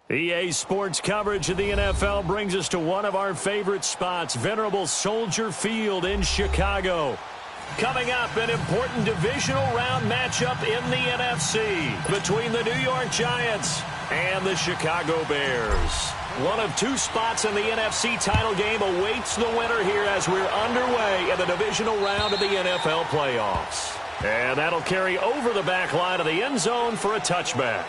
EA Sports coverage of the NFL brings us to one of our favorite spots, venerable Soldier Field in Chicago. Coming up, an important divisional round matchup in the NFC between the New York Giants and the Chicago Bears. One of two spots in the NFC title game awaits the winner here as we're underway in the divisional round of the NFL playoffs. And that'll carry over the back line of the end zone for a touchback.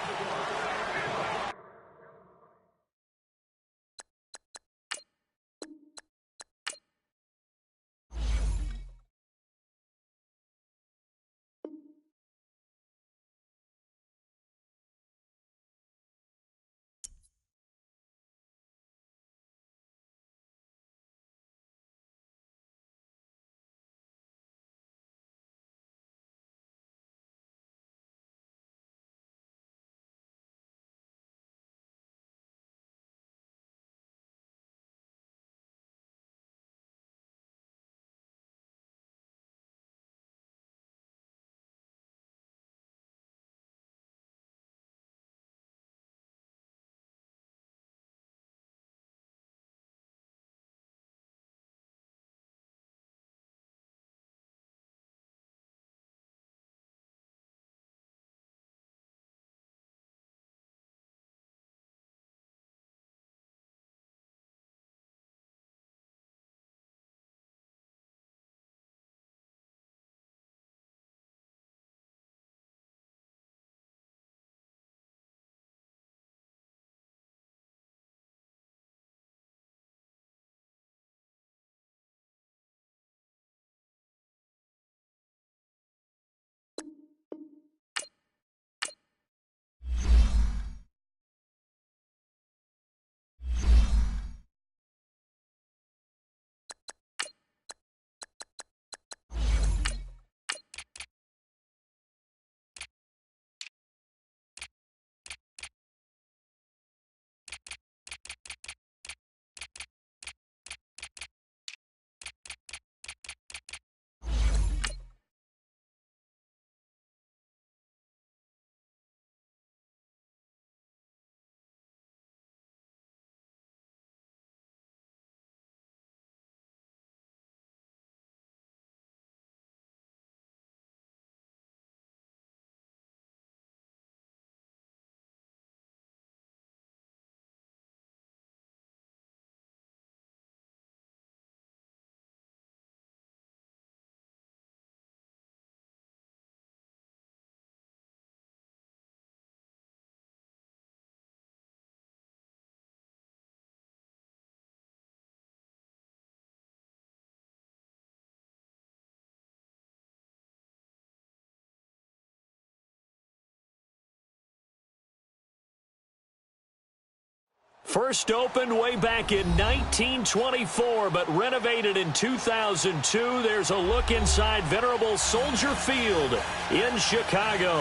First opened way back in 1924, but renovated in 2002. There's a look inside venerable Soldier Field in Chicago.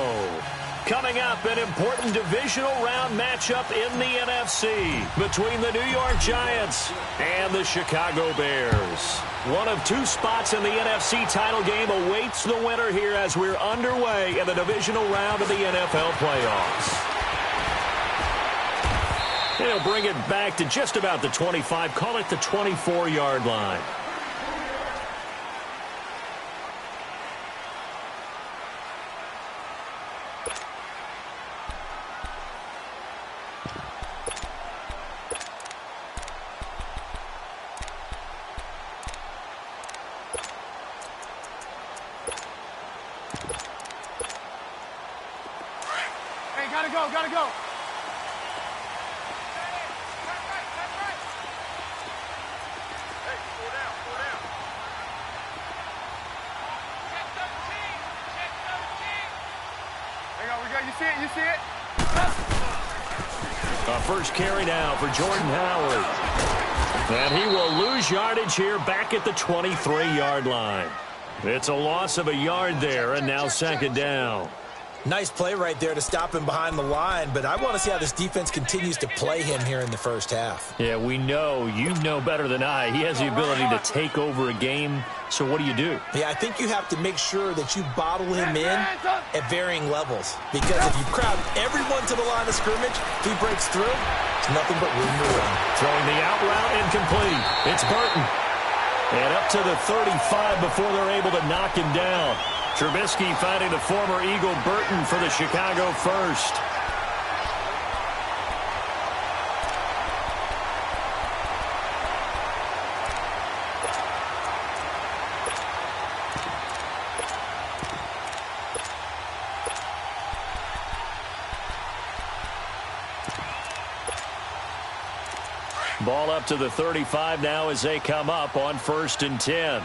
Coming up, an important divisional round matchup in the NFC between the New York Giants and the Chicago Bears. One of two spots in the NFC title game awaits the winner here as we're underway in the divisional round of the NFL playoffs. They'll bring it back to just about the 25, call it the 24-yard line. Hey, gotta go, gotta go. You see it? First carry now for Jordan Howard. And he will lose yardage here back at the 23-yard line. It's a loss of a yard there, and now second down. Nice play right there to stop him behind the line, but I want to see how this defense continues to play him here in the first half. Yeah, we know. You know better than I. He has the ability to take over a game, so what do? Yeah, I think you have to make sure that you bottle him in at varying levels, because if you crowd everyone to the line of scrimmage, if he breaks through, it's nothing but room to run. Throwing the out route incomplete. It's Burton. And up to the 35 before they're able to knock him down. Trubisky finding the former Eagle Burton for the Chicago first. Ball up to the 35 now as they come up on 1st and 10.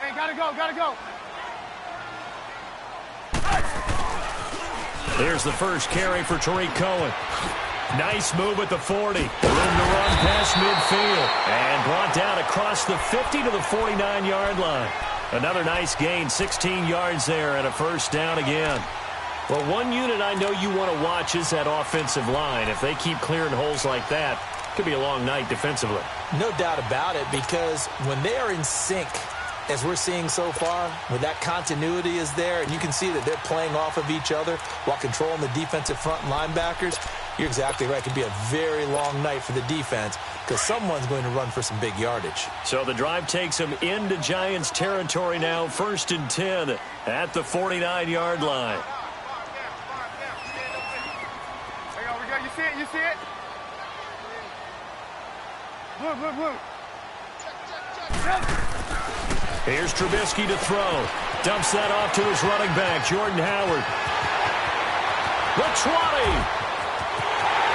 Hey, gotta go. Here's the first carry for Tariq Cohen. Nice move at the 40. Room to run past midfield. And brought down across the 50 to the 49-yard line. Another nice gain, 16 yards there, and a first down again. Well, one unit I know you want to watch is that offensive line. If they keep clearing holes like that, it could be a long night defensively. No doubt about it, because when they are in sync, as we're seeing so far, when that continuity is there, and you can see that they're playing off of each other while controlling the defensive front linebackers, you're exactly right. It could be a very long night for the defense because someone's going to run for some big yardage. So the drive takes them into Giants territory now, 1st and 10 at the 49-yard line. You see it? Blue. Here's Trubisky to throw. Dumps that off to his running back, Jordan Howard. The 20.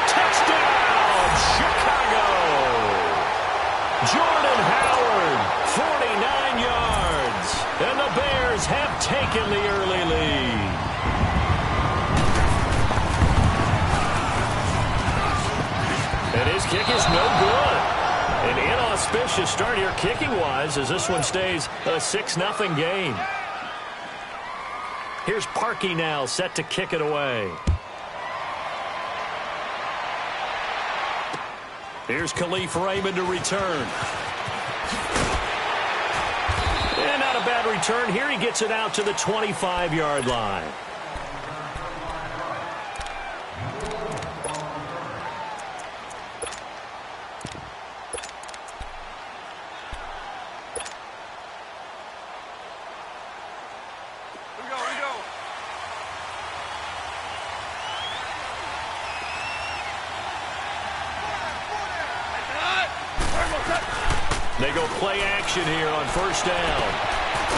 Touchdown, Chicago. Jordan Howard, 49 yards. And the Bears have taken the early lead. And his kick is no good. An inauspicious start here kicking-wise as this one stays a 6-0 game. Here's Parkey now set to kick it away. Here's Khalif Raymond to return. And not a bad return. Here he gets it out to the 25-yard line. They go play action here on 1st down.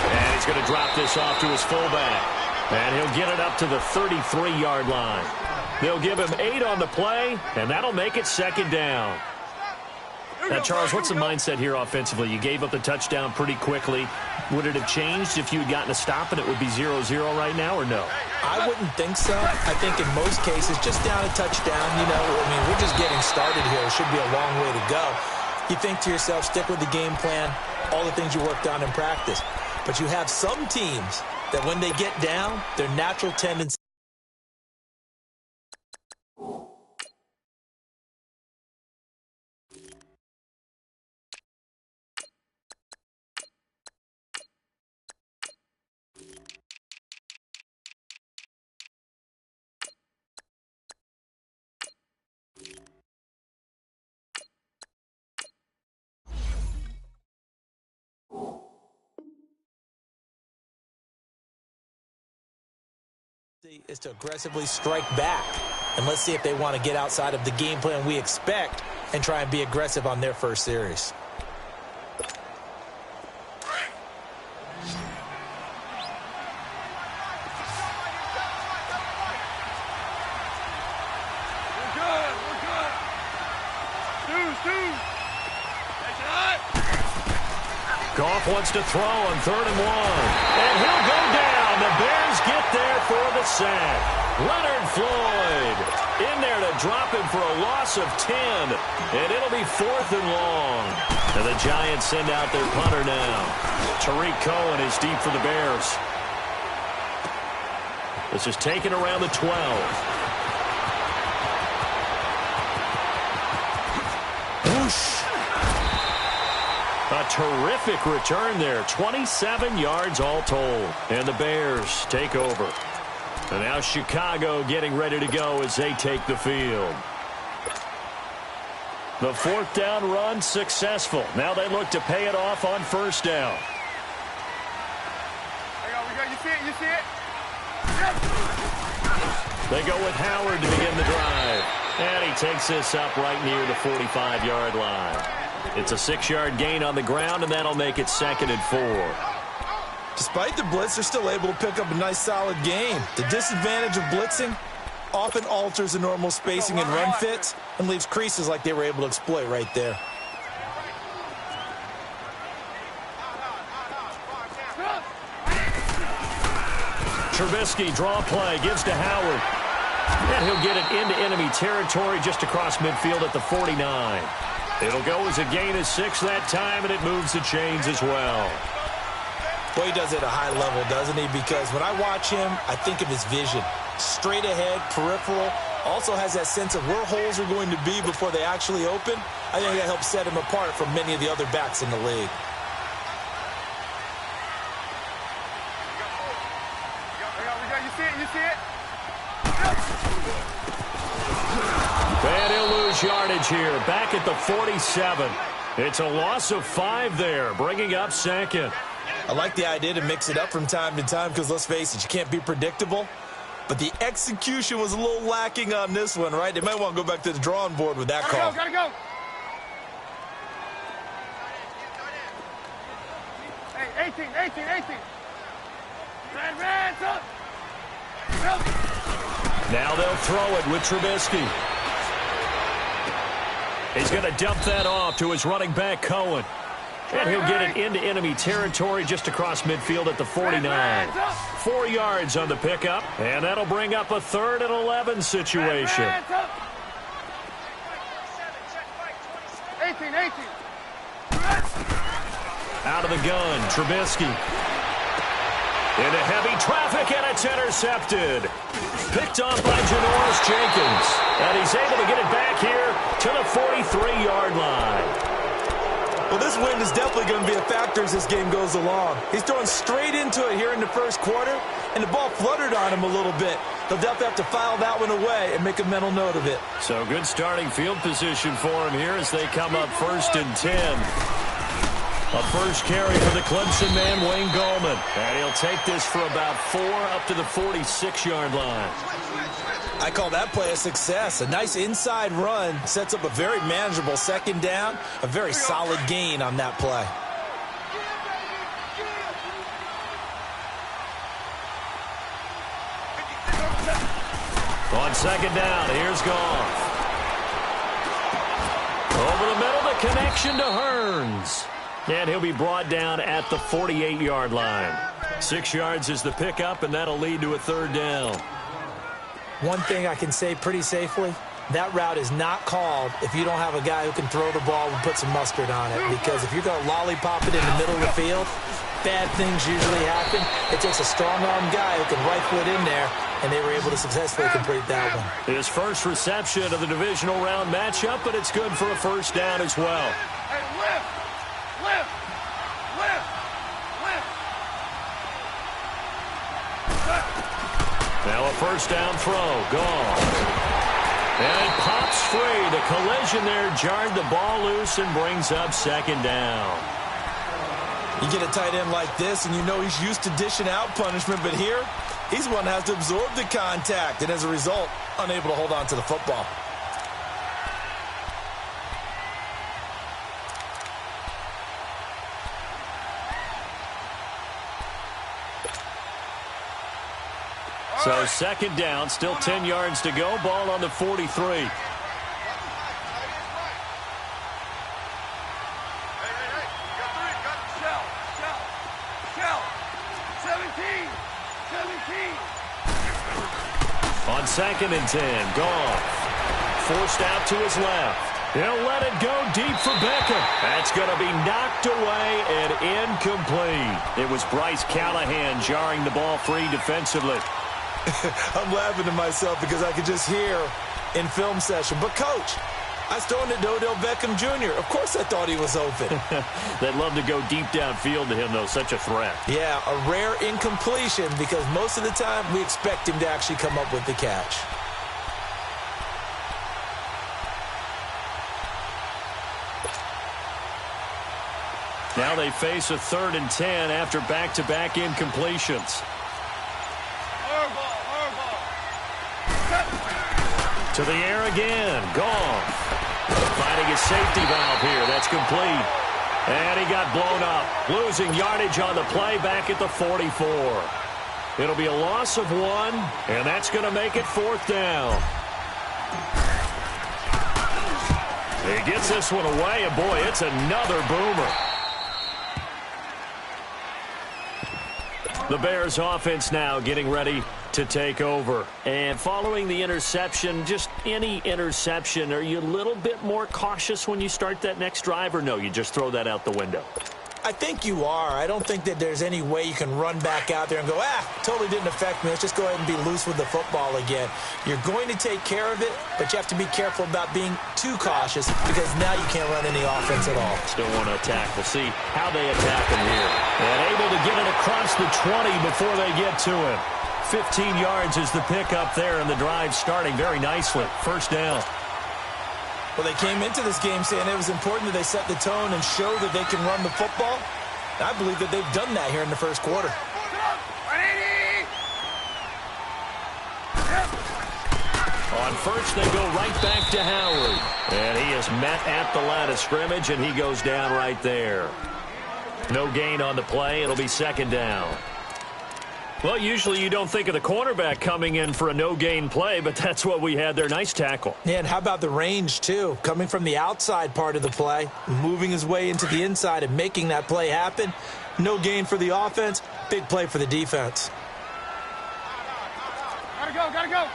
And he's going to drop this off to his fullback. And he'll get it up to the 33-yard line. They'll give him 8 on the play, and that'll make it 2nd down. Now, Charles, what's the mindset here offensively? You gave up the touchdown pretty quickly. Would it have changed if you had gotten a stop and it would be 0-0 right now, or no? I wouldn't think so. I think in most cases, just down a touchdown, we're just getting started here. It should be a long way to go. You think to yourself, stick with the game plan, all the things you worked on in practice. But you have some teams that when they get down, their natural tendency is to aggressively strike back. And let's see if they want to get outside of the game plan we expect and try and be aggressive on their first series. Goff wants to throw on 3rd and 1. And he'll go down. The Bears get there for the sack. Leonard Floyd in there to drop him for a loss of 10. And it'll be 4th and long. And the Giants send out their punter now. Tariq Cohen is deep for the Bears. This is taken around the 12. A terrific return there. 27 yards all told. And the Bears take over. And now Chicago getting ready to go as they take the field. The 4th down run successful. Now they look to pay it off on 1st down. You see it? You see it? They go with Howard to begin the drive. And he takes this up right near the 45-yard line. It's a 6-yard gain on the ground, and that'll make it 2nd and 4. Despite the blitz, they're still able to pick up a nice, solid gain. The disadvantage of blitzing often alters the normal spacing and run fits and leaves creases like they were able to exploit right there. Trubisky draw play, gives to Howard. And he'll get it into enemy territory just across midfield at the 49. It'll go as a gain of 6 that time, and it moves the chains as well. Well, he does it at a high level, doesn't he? Because when I watch him, I think of his vision. Straight ahead, peripheral. Also has that sense of where holes are going to be before they actually open. I think that helps set him apart from many of the other backs in the league. You see it? You see it? And he'll lose yardage here. Back at the 47. It's a loss of 5 there, bringing up 2nd. I like the idea to mix it up from time to time because, let's face it, you can't be predictable. But the execution was a little lacking on this one, right? They might want to go back to the drawing board with that call. Gotta go. Hey, 18. Red, up. Now they'll throw it with Trubisky. He's going to dump that off to his running back, Cohen. And he'll get it into enemy territory just across midfield at the 49. 4 yards on the pickup, and that'll bring up a 3rd and 11 situation. 18. Out of the gun, Trubisky. Into heavy traffic, and it's intercepted. Picked off by Janoris Jenkins. And he's able to get it back here to the 43-yard line. Well, this wind is definitely going to be a factor as this game goes along. He's throwing straight into it here in the 1st quarter, and the ball fluttered on him a little bit. They'll definitely have to file that one away and make a mental note of it. So good starting field position for him here as they come up 1st and 10. A first carry for the Clemson man, Wayne Gallman. And he'll take this for about 4 up to the 46-yard line. I call that play a success. A nice inside run sets up a very manageable 2nd down. A very solid gain on that play. On 2nd down, here's Goff. Over the middle, the connection to Hearns. And he'll be brought down at the 48-yard line. 6 yards is the pickup, and that'll lead to a 3rd down. One thing I can say pretty safely, that route is not called if you don't have a guy who can throw the ball and put some mustard on it. Because if you're going to lollipop it in the middle of the field, bad things usually happen. It takes a strong-arm guy who can rifle it in there, and they were able to successfully complete that one. His first reception of the divisional round matchup, but it's good for a 1st down as well. Hey, lift. Now a 1st down throw. Gone. And it pops free. The collision there jarred the ball loose and brings up 2nd down. You get a tight end like this, and you know he's used to dishing out punishment, but here, he's one that has to absorb the contact, and as a result, unable to hold on to the football. So 2nd down, still 10 yards to go. Ball on the 43. On 2nd and 10, Goff. Forced out to his left. He'll let it go deep for Beckham. That's going to be knocked away and incomplete. It was Bryce Callahan jarring the ball free defensively. I'm laughing to myself because I could just hear in film session, but coach, I was throwing it to Odell Beckham Jr. Of course I thought he was open. They'd love to go deep downfield to him, though. Such a threat. Yeah, a rare incompletion because most of the time we expect him to actually come up with the catch. Now they face a 3rd and 10 after back-to-back incompletions. To the air again. Goff. Finding his safety valve here. That's complete. And he got blown up. Losing yardage on the play back at the 44. It'll be a loss of 1, and that's going to make it 4th down. He gets this one away, and boy, it's another boomer. The Bears offense now getting ready to take over. And following the interception, just any interception, are you a little bit more cautious when you start that next drive, or no, you just throw that out the window? I think you are. I don't think that there's any way you can run back out there and go, totally didn't affect me. Let's just go ahead and be loose with the football again. You're going to take care of it, but you have to be careful about being too cautious because now you can't run any offense at all. Still want to attack. We'll see how they attack him here. And able to get it across the 20 before they get to him. 15 yards is the pickup there, and the drive starting very nicely. 1st down. Well, they came into this game saying it was important that they set the tone and show that they can run the football. I believe that they've done that here in the 1st quarter. On 1st, they go right back to Howard. And he is met at the line of scrimmage, and he goes down right there. No gain on the play. It'll be 2nd down. Well, usually you don't think of the cornerback coming in for a no-gain play, but that's what we had there. Nice tackle. Yeah, and how about the range, too? Coming from the outside part of the play, moving his way into the inside and making that play happen. No gain for the offense, big play for the defense. Gotta go.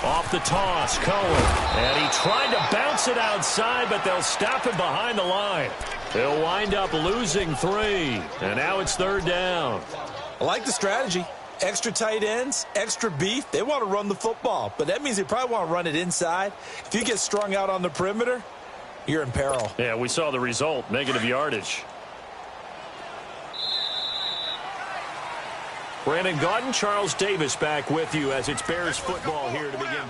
Off the toss, Cohen. And he tried to bounce it outside, but they'll stop him behind the line. They'll wind up losing 3. And now it's 3rd down. I like the strategy. Extra tight ends, extra beef. They want to run the football, but that means they probably want to run it inside. If you get strung out on the perimeter, you're in peril. Yeah, we saw the result, negative yardage. Brandon Gaudin, Charles Davis back with you as it's Bears football here to begin.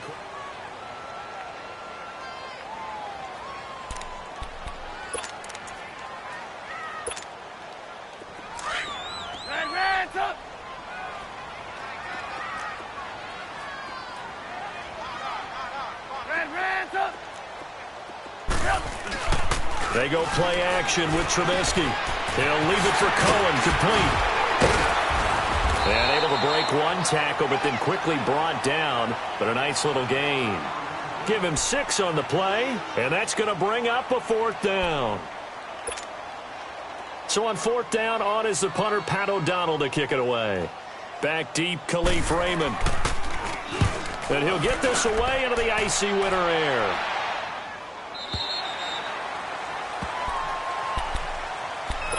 They go play action with Trubisky. They'll leave it for Cohen, complete. And able to break one tackle, but then quickly brought down. But a nice little gain. Give him 6 on the play, and that's going to bring up a 4th down. So on 4th down, on is the punter, Pat O'Donnell, to kick it away. Back deep, Khalif Raymond. And he'll get this away into the icy winter air.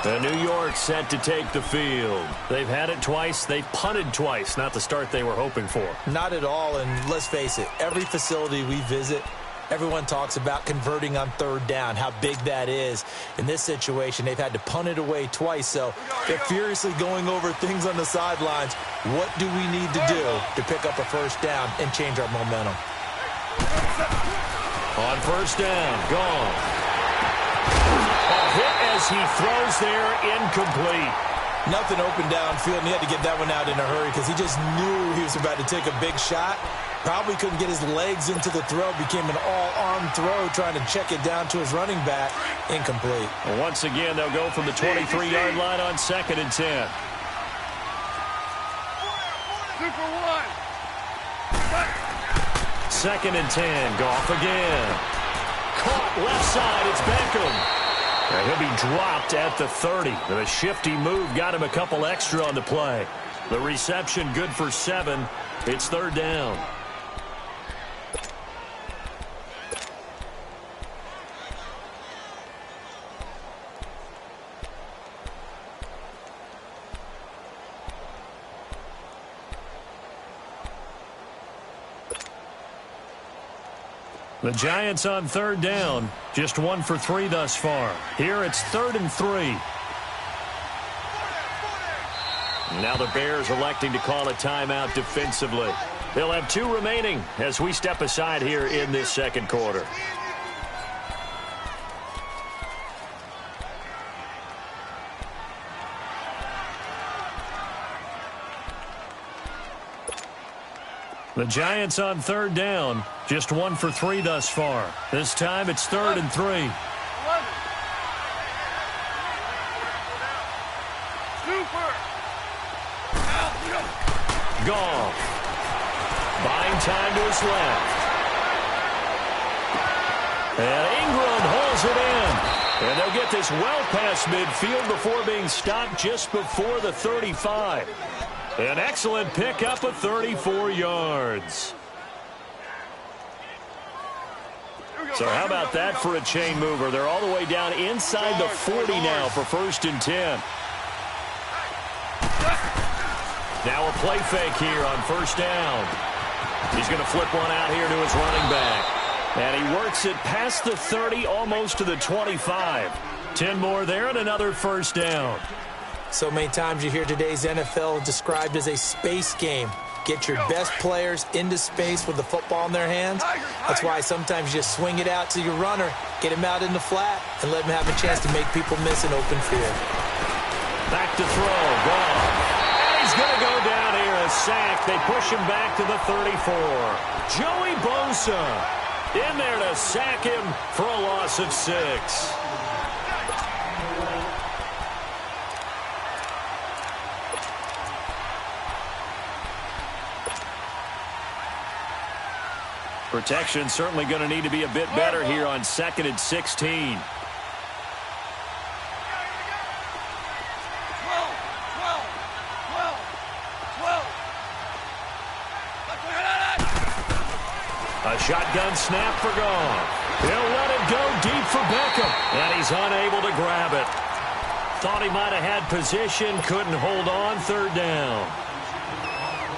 And New York set to take the field. They've had it twice. They've punted twice. Not the start they were hoping for. Not at all, and let's face it, every facility we visit, everyone talks about converting on 3rd down, how big that is. In this situation, they've had to punt it away twice, so they're furiously going over things on the sidelines. What do we need to do to pick up a 1st down and change our momentum? On 1st down, gone. A hit as he throws there, incomplete. Nothing open downfield, and he had to get that one out in a hurry because he just knew he was about to take a big shot. Probably couldn't get his legs into the throw. Became an all-arm throw trying to check it down to his running back. Incomplete. Well, once again, they'll go from the 23-yard line on 2nd and 10. Super 1. 2nd and 10. Goff again. Caught left side. It's Beckham. And he'll be dropped at the 30. The shifty move got him a couple extra on the play. The reception good for 7. It's third down. The Giants on third down, just 1 for 3 thus far. Here it's 3rd and 3. Now the Bears electing to call a timeout defensively. They'll have 2 remaining as we step aside here in this second quarter. The Giants on third down, just 1 for 3 thus far. This time it's 3rd and 3. Goff. Buying time to his left. And Ingram holds it in. And they'll get this well past midfield before being stopped just before the 35. An excellent pickup of 34 yards. So how about that for a chain mover? They're all the way down inside the 40 now for 1st and 10. Now a play fake here on 1st down. He's going to flip one out here to his running back. And he works it past the 30, almost to the 25. 10 more there and another 1st down. So many times you hear today's NFL described as a space game. Get your best players into space with the football in their hands. That's why sometimes you just swing it out to your runner, get him out in the flat, and let him have a chance to make people miss an open field. Back to throw. Goff. And he's going to go down here. A sack. They push him back to the 34. Joey Bosa in there to sack him for a loss of 6. Protection certainly going to need to be a bit better here on 2nd and 16. A shotgun snap for Goff. He'll let it go deep for Beckham, and he's unable to grab it. Thought he might have had position, couldn't hold on. 3rd down.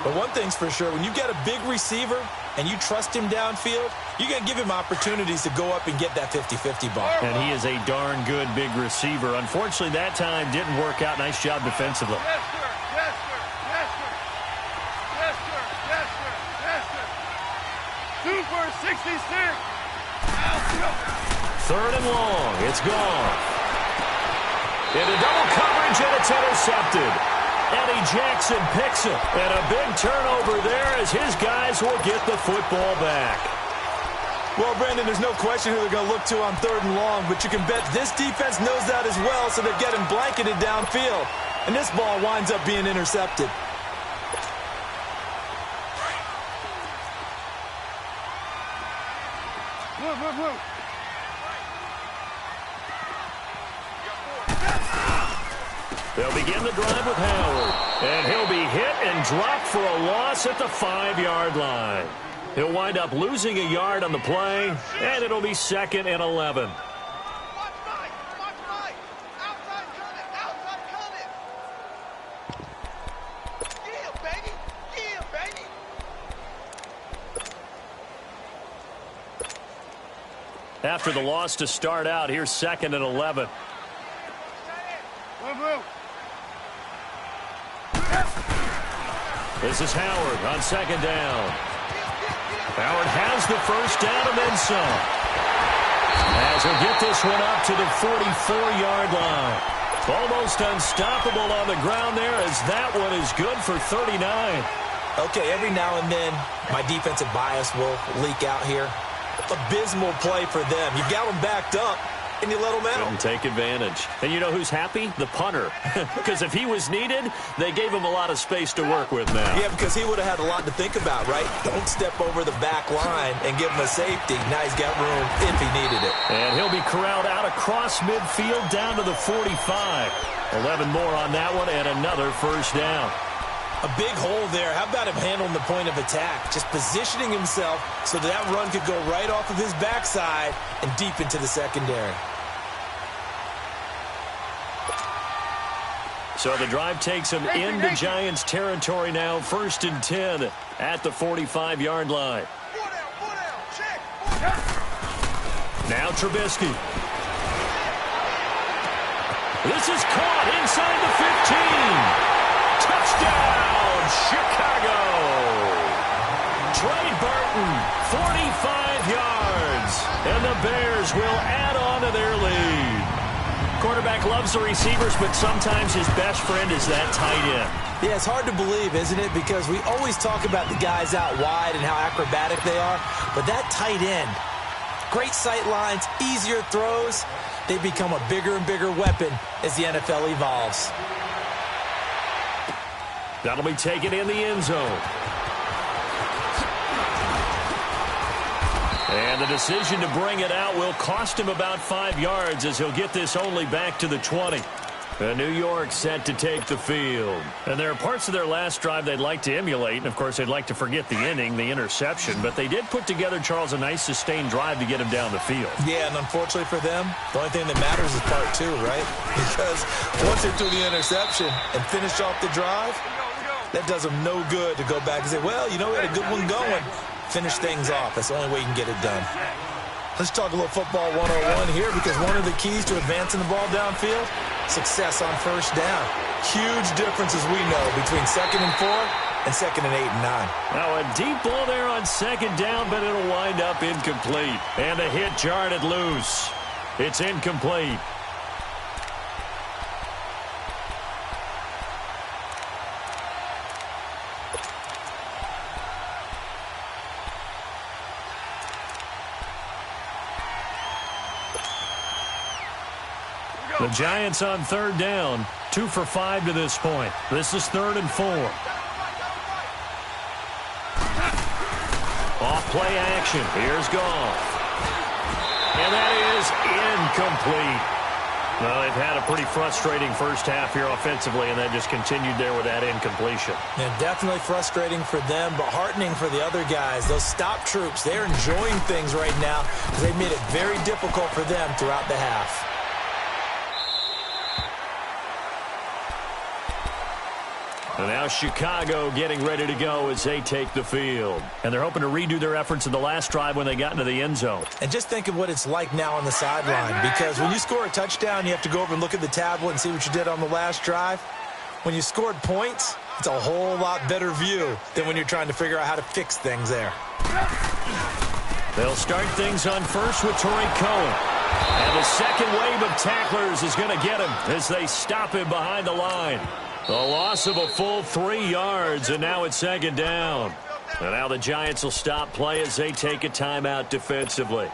But one thing's for sure, when you get a big receiver and you trust him downfield, you're going to give him opportunities to go up and get that 50-50 ball. And he is a darn good big receiver. Unfortunately, that time didn't work out. Nice job defensively. Yes, sir. Yes, sir. Yes, sir. Yes, sir. Yes, sir. Yes, sir. 2 for 66. 3rd and long. It's gone. Into double coverage, and it's intercepted. Eddie Jackson picks it, and a big turnover there as his guys will get the football back. Well, Brandon, there's no question who they're going to look to on 3rd and long, but you can bet this defense knows that as well, so they're getting blanketed downfield. And this ball winds up being intercepted. Move. They'll begin the drive with Howard, and he'll be hit and dropped for a loss at the 5-yard line. He'll wind up losing a yard on the play, and it'll be 2nd and 11. Watch right. Outside coming. Yeah, baby. After the loss to start out, here's 2nd and 11. Move. This is Howard on 2nd down. Howard has the 1st down and then some. As he'll get this one up to the 44-yard line. Almost unstoppable on the ground there as that one is good for 39. Okay, every now and then my defensive bias will leak out here. Abysmal play for them. You've got them backed up, and you let them out. Couldn't take advantage. And you know who's happy? The punter. Because if he was needed, they gave him a lot of space to work with now. Yeah, because he would have had a lot to think about, right? Don't step over the back line and give him a safety. Now he's got room if he needed it. And he'll be corralled out across midfield down to the 45. 11 more on that one and another first down. A big hole there. How about him handling the point of attack? Just positioning himself so that run could go right off of his backside and deep into the secondary. So the drive takes him into Giants territory now. 1st and 10 at the 45-yard line. Now Trubisky. This is caught inside the 15. Touchdown, Chicago. Trey Burton, 45 yards. And the Bears will add on to their lead. Quarterback loves the receivers, but sometimes his best friend is that tight end. Yeah, it's hard to believe, isn't it? Because we always talk about the guys out wide and how acrobatic they are. But that tight end, great sight lines, easier throws, they become a bigger and bigger weapon as the NFL evolves. That'll be taken in the end zone. And the decision to bring it out will cost him about 5 yards as he'll get this only back to the 20. New York set to take the field. And there are parts of their last drive they'd like to emulate. And, of course, they'd like to forget the inning, the interception. But they did put together, Charles, a nice sustained drive to get him down the field. Yeah, and unfortunately for them, the only thing that matters is part 2, right? Because once they threw the interception and finished off the drive, that does them no good to go back and say, well, you know, we had a good one going. Finish things off. That's the only way you can get it done. Let's talk a little football 101 here, because one of the keys to advancing the ball downfield, success on first down. Huge difference, as we know, between 2nd and 4 and 2nd and 8 and 9. Now a deep ball there on 2nd down, but it'll wind up incomplete. And the hit jarred it loose. It's incomplete. The Giants on 3rd down, 2 for 5 to this point. This is 3rd and 4. Off play action. Here's Goff. And that is incomplete. Well, they've had a pretty frustrating first half here offensively, and then just continued there with that incompletion. Yeah, definitely frustrating for them, but heartening for the other guys. Those stop troops, they're enjoying things right now because they've made it very difficult for them throughout the half. And now Chicago getting ready to go as they take the field. And they're hoping to redo their efforts in the last drive when they got into the end zone. And just think of what it's like now on the sideline, because when you score a touchdown, you have to go over and look at the tablet and see what you did on the last drive. When you scored points, it's a whole lot better view than when you're trying to figure out how to fix things there. They'll start things on first with Tariq Cohen. And the second wave of tacklers is going to get him as they stop him behind the line. A loss of a full 3 yards, and now it's 2nd down. And now the Giants will stop play as they take a timeout defensively.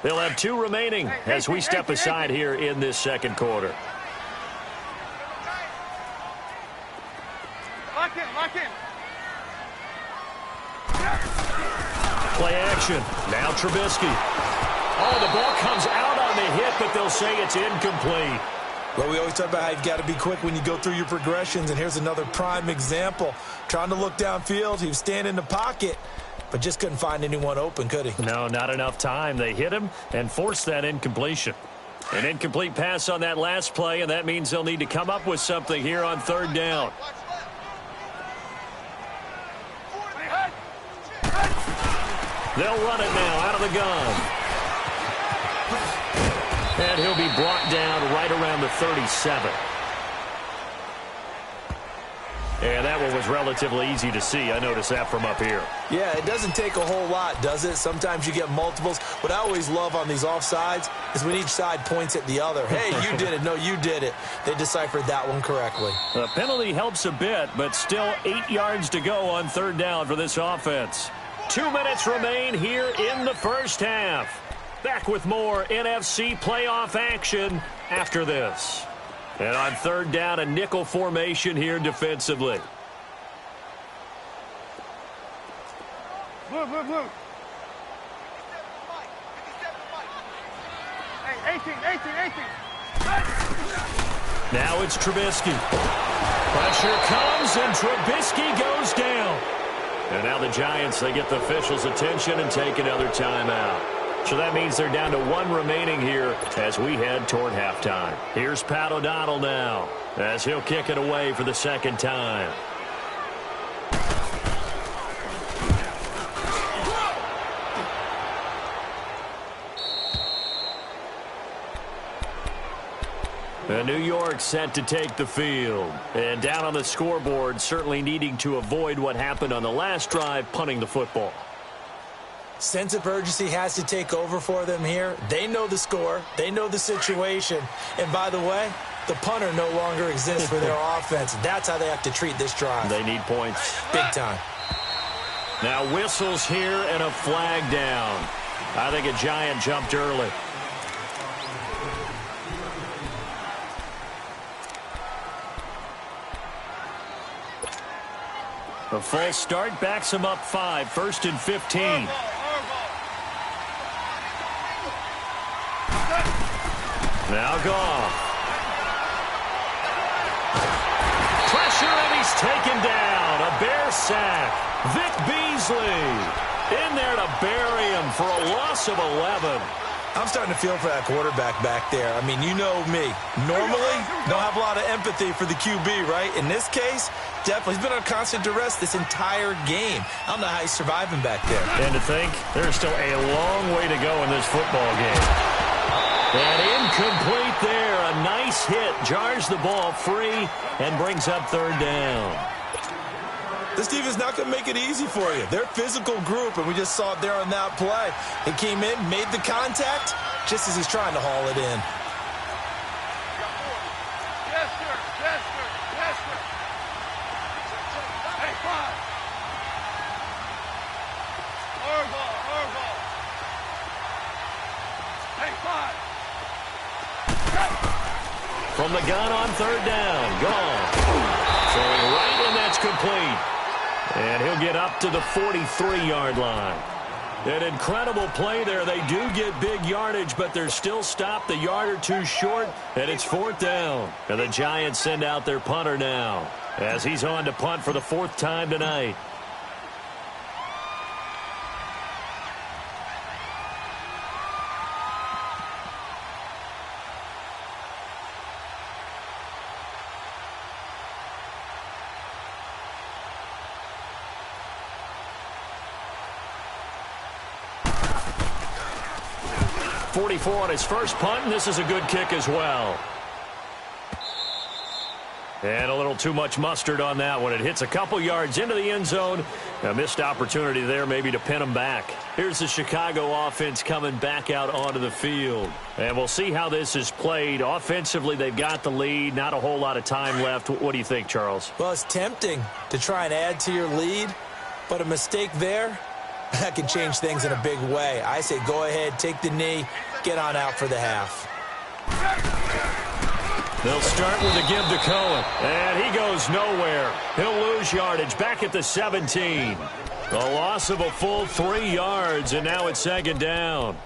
They'll have 2 remaining as we step aside here in this 2nd quarter. Lock in. Play action. Now Trubisky. Oh, the ball comes out on the hit, but they'll say it's incomplete. Well, we always talk about how you've got to be quick when you go through your progressions, and here's another prime example. Trying to look downfield, he was standing in the pocket, but just couldn't find anyone open, could he? No, not enough time. They hit him and forced that incompletion. An incomplete pass on that last play, and that means they'll need to come up with something here on 3rd down. They'll run it now out of the gun. And he'll be brought down right around the 37. And that one was relatively easy to see. I noticed that from up here. Yeah, it doesn't take a whole lot, does it? Sometimes you get multiples. What I always love on these offsides is when each side points at the other. Hey, you did it. No, you did it. They deciphered that one correctly. The penalty helps a bit, but still 8 yards to go on 3rd down for this offense. 2 minutes remain here in the first half. Back with more NFC playoff action after this. And on 3rd down, a nickel formation here defensively. Blue. Hey, Now it's Trubisky. Pressure comes, and Trubisky goes down. And now the Giants, they get the officials' attention and take another timeout. So that means they're down to one remaining here as we head toward halftime. Here's Pat O'Donnell now as he'll kick it away for the second time. And New York set to take the field. And down on the scoreboard, certainly needing to avoid what happened on the last drive, punting the football. Sense of urgency has to take over for them here. They know the score. They know the situation. And by the way, the punter no longer exists for their offense. That's how they have to treat this drive. They need points. Big time. Now whistles here and a flag down. I think a Giant jumped early. A false start backs him up 5, 1st and 15. Now Goff. Pressure, and he's taken down. A Bear sack. Vic Beasley in there to bury him for a loss of 11. I'm starting to feel for that quarterback back there. I mean, you know me. Normally, don't have a lot of empathy for the QB, right? In this case, definitely. He's been on constant duress this entire game. I don't know how he's surviving back there. And to think, there's still a long way to go in this football game. And incomplete there. A nice hit. Jars the ball free and brings up 3rd down. This team is not going to make it easy for you. They're a physical group, and we just saw it there on that play. He came in, made the contact, just as he's trying to haul it in. Yes, sir. Yes, sir. Yes, sir. Hey, 5. Our ball. Hey, 5. From the gun on 3rd down. Gone. Throwing right, and that's complete. And he'll get up to the 43-yard line. An incredible play there. They do get big yardage, but they're still stopped a yard or two short, and it's 4th down. And the Giants send out their punter now as he's on to punt for the 4th time tonight. .44 on his first punt, and this is a good kick as well. And a little too much mustard on that one. It hits a couple yards into the end zone. A missed opportunity there maybe to pin him back. Here's the Chicago offense coming back out onto the field. And we'll see how this is played. Offensively, they've got the lead. Not a whole lot of time left. What do you think, Charles? Well, it's tempting to try and add to your lead, but a mistake there, that can change things in a big way. I say go ahead, take the knee, get on out for the half. They'll start with a give to Cohen, and he goes nowhere. He'll lose yardage back at the 17. A loss of a full 3 yards, and now it's 2nd down.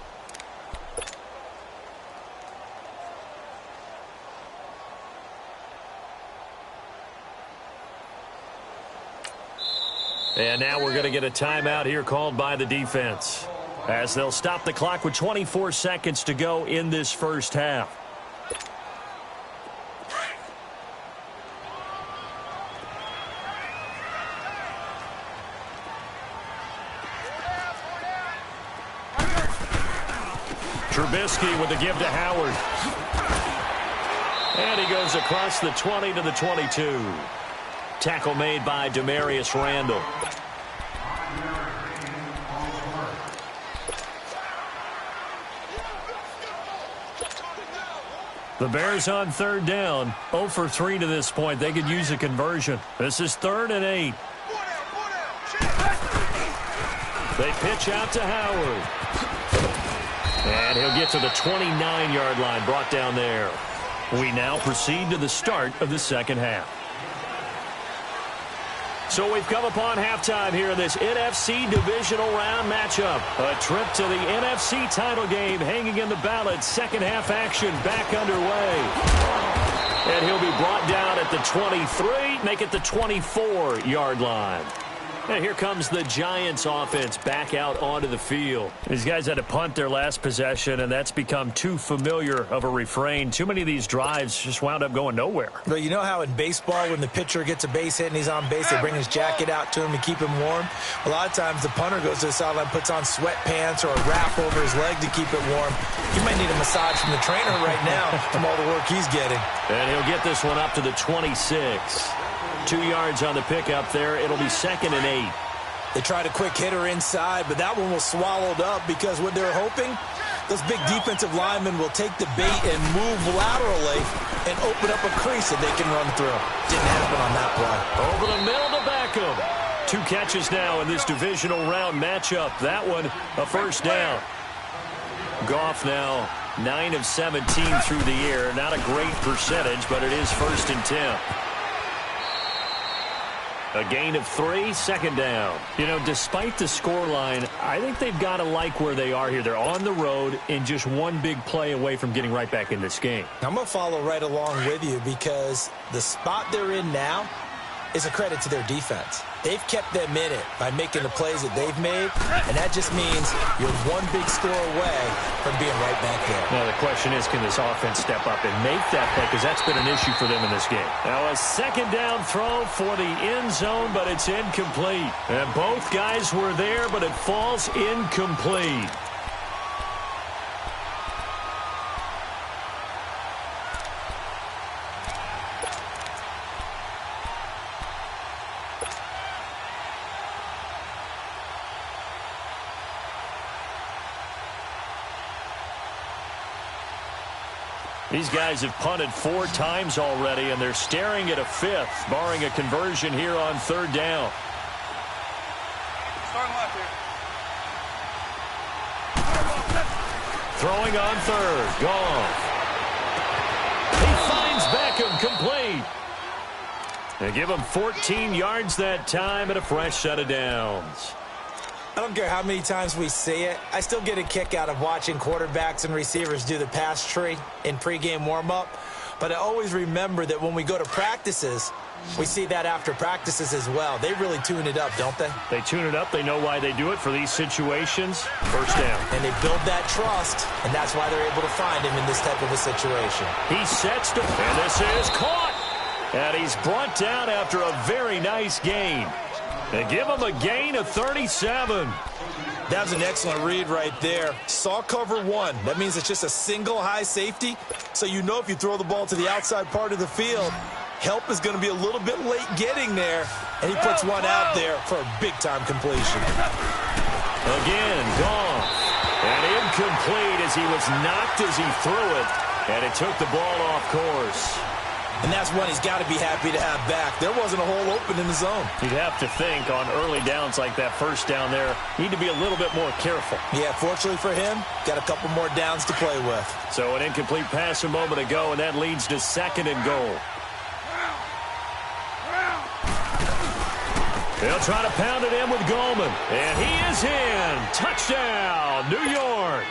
And now we're going to get a timeout here called by the defense, as they'll stop the clock with 24 seconds to go in this first half. Trubisky with a give to Howard. And he goes across the 20 to the 22. Tackle made by Demarius Randall. The Bears on 3rd down. 0 for 3 to this point. They could use a conversion. This is 3rd and 8. They pitch out to Howard. And he'll get to the 29-yard line, brought down there. We now proceed to the start of the second half. So we've come upon halftime here in this NFC divisional round matchup. A trip to the NFC title game hanging in the balance. Second half action back underway. And he'll be brought down at the 23, make it the 24-yard line. And here comes the Giants offense back out onto the field. These guys had to punt their last possession, and that's become too familiar of a refrain. Too many of these drives just wound up going nowhere. Well, you know how in baseball when the pitcher gets a base hit and he's on base, they bring his jacket out to him to keep him warm? A lot of times the punter goes to the sideline, puts on sweatpants or a wrap over his leg to keep it warm. He might need a massage from the trainer right now from all the work he's getting. And he'll get this one up to the 26. 2 yards on the pickup there. It'll be 2nd and 8. They tried a quick hitter inside, but that one was swallowed up because what they're hoping, those big defensive linemen will take the bait and move laterally and open up a crease that they can run through. Didn't happen on that play. Over the middle to Beckham. 2 catches now in this divisional round matchup. That one a first down. Goff now 9 of 17 through the air. Not a great percentage, but it is 1st and 10. A gain of 3, 2nd down. You know, despite the scoreline, I think they've got to like where they are here. They're on the road and just one big play away from getting right back in this game. I'm going to follow right along with you because the spot they're in now is a credit to their defense. They've kept them in it by making the plays that they've made, and that just means you're one big score away from being right back there. Now the question is, can this offense step up and make that play? Because that's been an issue for them in this game. Now a 2nd down throw for the end zone, but it's incomplete. And both guys were there, but it falls incomplete. These guys have punted 4 times already, and they're staring at a 5th, barring a conversion here on 3rd down. Starting left here. Throwing on 3rd. Goff. He finds Beckham, complete. They give him 14 yards that time and a fresh set of downs. I don't care how many times we see it. I still get a kick out of watching quarterbacks and receivers do the pass tree in pregame warm-up. But I always remember that when we go to practices, we see that after practices as well. They really tune it up, don't they? They tune it up. They know why they do it for these situations. First down. And they build that trust, and that's why they're able to find him in this type of a situation. He sets to, and this is caught. And he's brought down after a very nice gain. They give him a gain of 37. That was an excellent read right there. Saw cover 1. That means it's just a single high safety. So you know if you throw the ball to the outside part of the field, help is going to be a little bit late getting there. And he puts one out there for a big-time completion. Again, Goff. And incomplete as he was knocked as he threw it. And it took the ball off course. And that's one he's got to be happy to have back. There wasn't a hole open in the zone. You'd have to think on early downs like that first down there, need to be a little bit more careful. Yeah, fortunately for him, got a couple more downs to play with. So an incomplete pass a moment ago, and that leads to 2nd and goal. They'll try to pound it in with Goldman. And he is in. Touchdown, New York.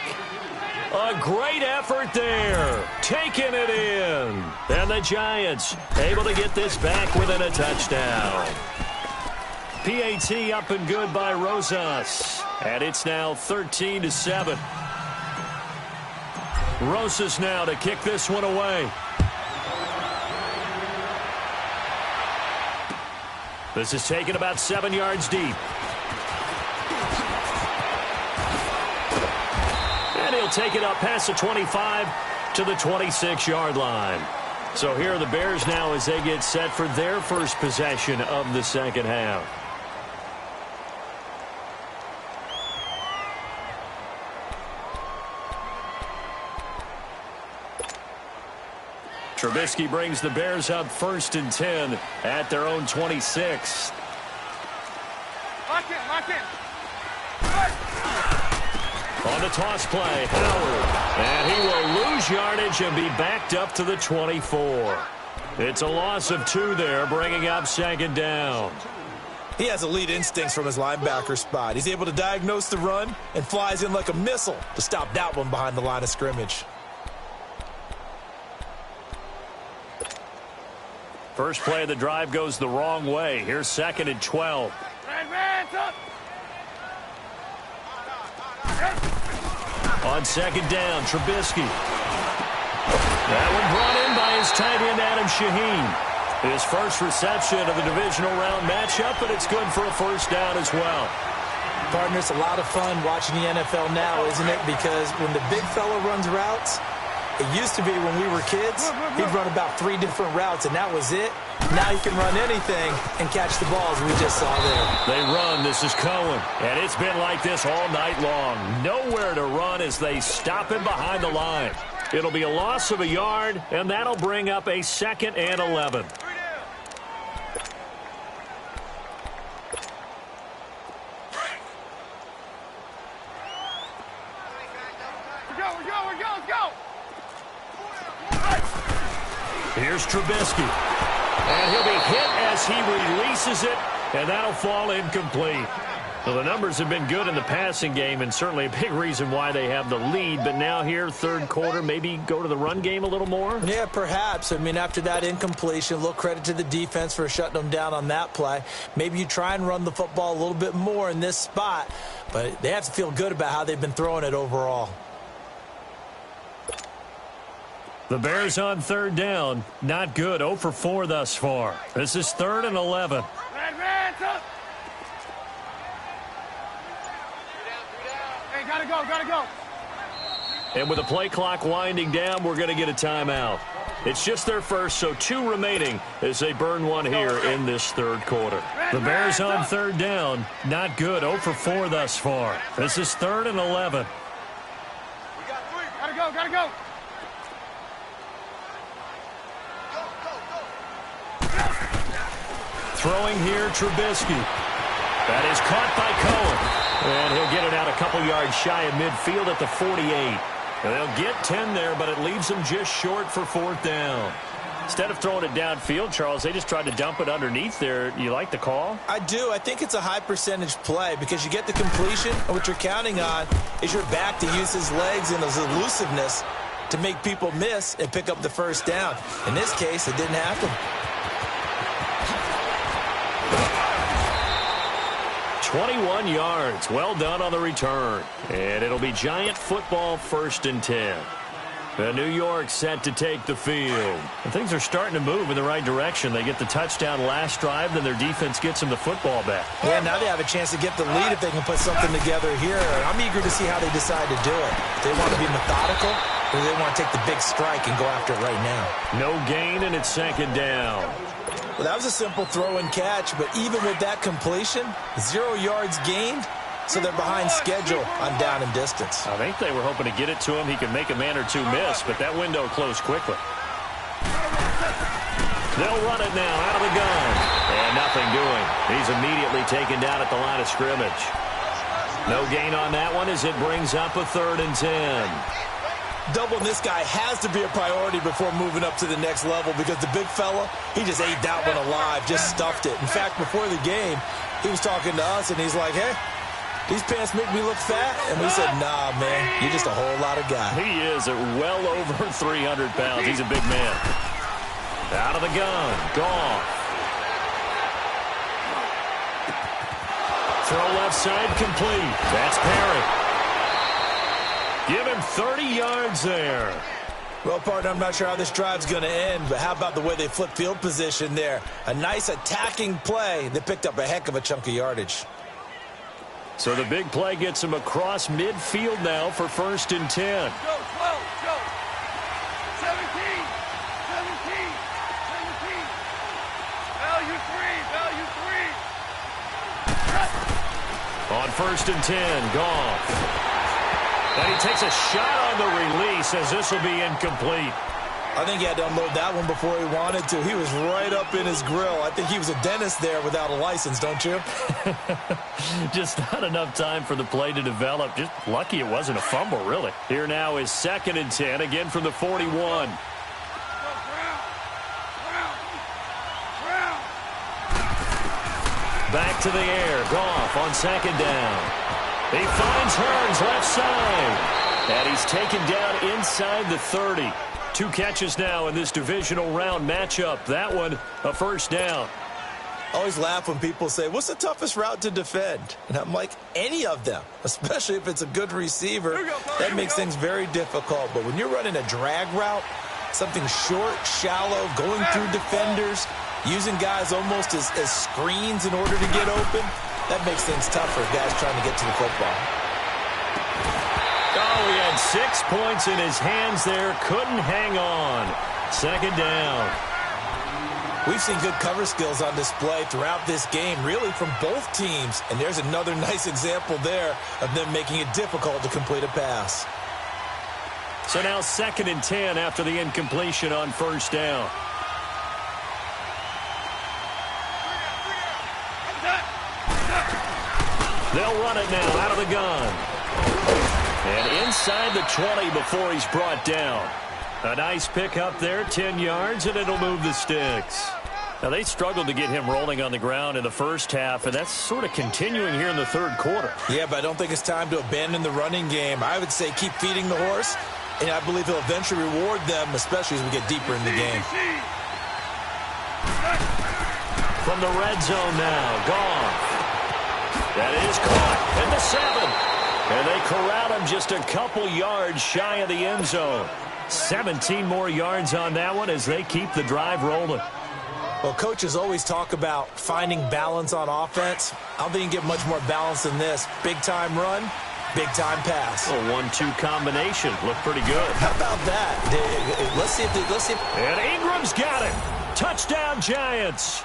A great effort there, taking it in. And the Giants able to get this back within a touchdown. PAT up and good by Rosas. And it's now 13-7. Rosas now to kick this one away. This is taken about 7 yards deep. And he'll take it up past the 25 to the 26-yard line. So here are the Bears now as they get set for their first possession of the second half. Trubisky brings the Bears up 1st and 10 at their own 26. Lock in, lock in. On the toss play, Howard. And he will lose yardage and be backed up to the 24. It's a loss of 2 there, bringing up 2nd down. He has elite instincts from his linebacker spot. He's able to diagnose the run and flies in like a missile to stop that one behind the line of scrimmage. First play of the drive goes the wrong way. Here's 2nd and 12. On 2nd down, Trubisky. That one brought in by his tight end, Adam Shaheen. His first reception of the divisional round matchup, but it's good for a first down as well. Partner, it's a lot of fun watching the NFL now, isn't it? Because when the big fella runs routes, it used to be when we were kids, he'd run about 3 different routes, and that was it. Now he can run anything and catch the balls we just saw there. They run. This is Cohen. And it's been like this all night long. Nowhere to run as they stop him behind the line. It'll be a loss of a yard, and that'll bring up a 2nd and 11. Here's Trubisky. And he'll be hit as he releases it, and that'll fall incomplete. Well, the numbers have been good in the passing game, and certainly a big reason why they have the lead. But now here, third quarter, maybe go to the run game a little more? Yeah, perhaps. I mean, after that incompletion, a little credit to the defense for shutting them down on that play. Maybe you try and run the football a little bit more in this spot, but they have to feel good about how they've been throwing it overall. The Bears on 3rd down. Not good. 0 for 4 thus far. This is 3rd and 11. Hey, gotta go. And with the play clock winding down, we're going to get a timeout. It's just their first, so 2 remaining as they burn one here in this third quarter. The Bears on 3rd down. Not good. 0 for 4 thus far. This is 3rd and 11. Gotta go. Throwing here, Trubisky. That is caught by Cohen. And he'll get it out a couple yards shy of midfield at the 48. And they'll get 10 there, but it leaves them just short for 4th down. Instead of throwing it downfield, Charles, they just tried to dump it underneath there. You like the call? I do. I think it's a high percentage play because you get the completion, and what you're counting on is your back to use his legs and his elusiveness to make people miss and pick up the first down. In this case, it didn't happen. 21 yards. Well done on the return. And it'll be Giant football, 1st and 10. New York set to take the field. And things are starting to move in the right direction. They get the touchdown last drive, then their defense gets them the football back. Yeah, now they have a chance to get the lead if they can put something together here. I'm eager to see how they decide to do it. They want to be methodical, or they want to take the big strike and go after it right now. No gain, and it's 2nd down. Well, that was a simple throw and catch, but even with that completion, 0 yards gained, so they're behind schedule on down and distance. I think they were hoping to get it to him. He could make a man or two miss, but that window closed quickly. They'll run it now out of the gun. And nothing doing. He's immediately taken down at the line of scrimmage. No gain on that one as it brings up a 3rd and 10. Doubling this guy has to be a priority before moving up to the next level because the big fella, he just ate that one alive, just stuffed it. In fact, before the game, he was talking to us, and he's like, hey, these pants make me look fat. And we said, nah, man, you're just a whole lot of guy. He is at well over 300 pounds. He's a big man. Out of the gun. Goff. Throw left side complete. That's Perry. Give him 30 yards there. Well, partner, I'm not sure how this drive's going to end, but how about the way they flip field position there? A nice attacking play. They picked up a heck of a chunk of yardage. So the big play gets him across midfield now for 1st and 10. Go. 17. Value 3. On 1st and 10, Goff. And he takes a shot on the release as this will be incomplete. I think he had to unload that one before he wanted to. He was right up in his grill. I think he was a dentist there without a license, don't you? Just not enough time for the play to develop. Just lucky it wasn't a fumble, really. Here now is 2nd and 10, again from the 41. Back to the air. Goff on second down. He finds Hearns left side. And he's taken down inside the 30. 2 catches now in this divisional round matchup. That one, a first down. I always laugh when people say, what's the toughest route to defend? And I'm like, any of them, especially if it's a good receiver. That makes things very difficult. But when you're running a drag route, something short, shallow, going through defenders, using guys almost as screens in order to get open, that makes things tough for guys trying to get to the football. Oh, he had 6 points in his hands there. Couldn't hang on. Second down. We've seen good cover skills on display throughout this game, really from both teams. And there's another nice example there of them making it difficult to complete a pass. So now 2nd and 10 after the incompletion on first down. They'll run it now out of the gun. And inside the 20 before he's brought down. A nice pick up there, 10 yards, and it'll move the sticks. Now, they struggled to get him rolling on the ground in the first half, and that's sort of continuing here in the third quarter. Yeah, but I don't think it's time to abandon the running game. I would say keep feeding the horse, and I believe he'll eventually reward them, especially as we get deeper in the game. From the red zone now, Goff. That is caught at the 7. And they corral him just a couple yards shy of the end zone. 17 more yards on that one as they keep the drive rolling. Well, coaches always talk about finding balance on offense. I don't think you can get much more balance than this. Big-time run, big-time pass. A 1-2 combination. Looked pretty good. How about that? Let's see if... And Ingram's got it. Touchdown, Giants.